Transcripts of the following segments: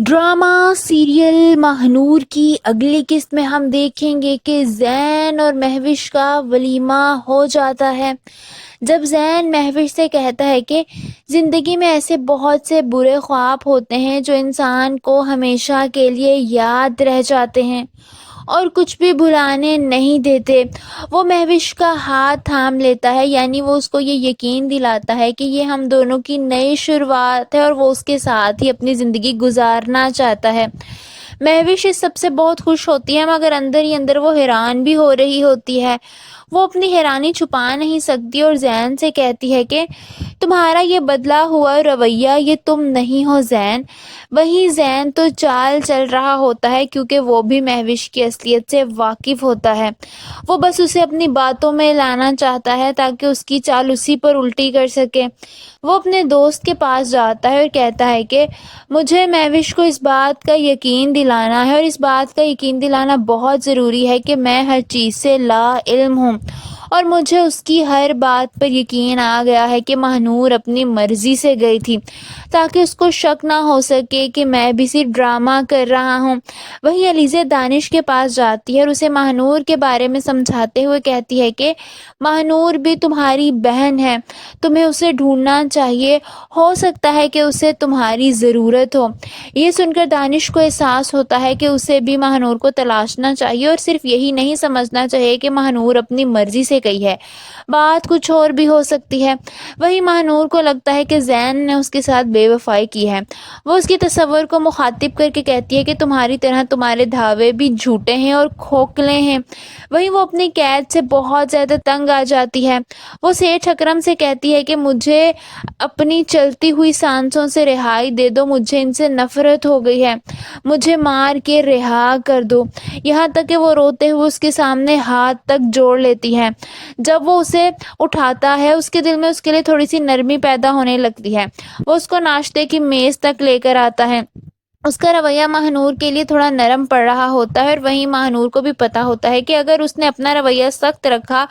Drama serial Mahnoor کی اگلی قسط میں ہم دیکھیں گے کہ زین اور مہوش کا ولیمہ ہو جاتا ہے۔ جب زین مہوش سے کہتا ہے کہ زندگی میں ایسے بہت سے برے خواب ہوتے ہیں جو انسان کو ہمیشہ کے لیے یاد رہ جاتے ہیں اور کچھ بھی بھلانے نہیں دیتے، وہ مہوش کا ہاتھ تھام لیتا ہے، یعنی وہ اس کو یہ یقین دلاتا ہے کہ یہ ہم دونوں کی نئی شروعات ہے اور وہ اس کے ساتھ ہی اپنی زندگی گزارنا چاہتا ہے۔ مہوش اس سب سے بہت خوش ہوتی ہے، مگر اندر ہی اندر وہ حیران بھی ہو رہی ہوتی ہے۔ وہ اپنی حیرانی چھپا نہیں سکتی اور زین سے کہتی ہے کہ تمہارا یہ بدلا ہوا رویہ یہ تم نہیں ہو زین۔ وہیں زین تو چال چل رہا ہوتا ہے کیونکہ وہ بھی مہوش کی اصلیت سے واقف ہوتا ہے۔ وہ بس اسے اپنی باتوں میں لانا چاہتا ہے تاکہ اس کی چال اسی پر الٹی کر سکے۔ وہ اپنے دوست کے پاس جاتا ہے اور کہتا ہے کہ مجھے مہوش کو اس بات کا یقین دلانا ہے اور اس بات کا یقین دلانا بہت ضروری ہے کہ میں ہر چیز سے لا علم ہوں اور مجھے اس کی ہر بات پر یقین آ گیا ہے کہ ماہنور اپنی مرضی سے گئی تھی تاکہ اس کو شک نہ ہو سکے کہ میں بھی صرف ڈرامہ کر رہا ہوں۔ وہی علیزہ دانش کے پاس جاتی ہے اور اسے ماہنور کے بارے میں سمجھاتے ہوئے کہتی ہے کہ ماہنور بھی تمہاری بہن ہے، تمہیں اسے ڈھونڈنا چاہیے، ہو سکتا ہے کہ اسے تمہاری ضرورت ہو۔ یہ سن کر دانش کو احساس ہوتا ہے کہ اسے بھی ماہنور کو تلاشنا چاہیے اور صرف یہی نہیں سمجھنا چاہیے کہ ماہنور اپنی مرضی سے گئی ہے، بات کچھ اور بھی ہو سکتی ہے۔ وہی ماہنور کو لگتا ہے کہ زین نے اس کے ساتھ بے وفائی کی ہے۔ وہ اس کی تصور کو مخاطب کر کے کہتی ہے کہ تمہاری طرح تمہارے دعوے بھی جھوٹے ہیں اور کھوکھلے ہیں۔ وہیں وہ اپنی قید سے بہت زیادہ تنگ آ جاتی ہے۔ وہ سیٹھ اکرم سے کہتی ہے کہ مجھے اپنی چلتی ہوئی سانسوں سے رہائی دے دو، مجھے ان سے نفرت ہو گئی ہے، مجھے مار کے رہا کر دو، یہاں تک کہ وہ روتے ہوئے اس کے سامنے ہاتھ تک جوڑ لیتی ہے۔ جب وہ اسے اٹھاتا ہے اس کے دل میں اس کے لیے تھوڑی سی نرمی پیدا ہونے لگتی ہے۔ وہ اس کو ناشتے کی میز تک لے کر آتا ہے۔ اس کا رویہ ماہنور کے لیے تھوڑا نرم پڑ رہا ہوتا ہے اور وہیں ماہنور کو بھی پتا ہوتا ہے کہ اگر اس نے اپنا رویہ سخت رکھا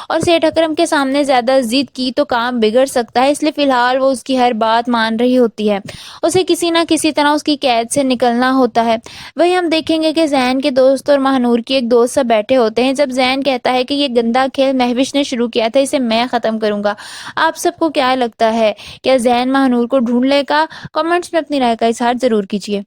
اور سیٹھ اکرم کے سامنے زیادہ ضد کی تو کام بگڑ سکتا ہے، اس لیے فی الحال وہ اس کی ہر بات مان رہی ہوتی ہے۔ اسے کسی نہ کسی طرح اس کی قید سے نکلنا ہوتا ہے۔ وہی ہم دیکھیں گے کہ زین کے دوست اور ماہنور کی ایک دوست سب بیٹھے ہوتے ہیں۔ جب زین کہتا ہے کہ یہ گندا کھیل مہوش نے شروع کیا تھا، اسے میں ختم کروں گا۔ آپ سب کو کیا لگتا ہے؟ کیا زین ماہنور کو ڈھونڈ لے گا؟ کمنٹس میں اپنی رائے کا اظہار ضرور کیجیے۔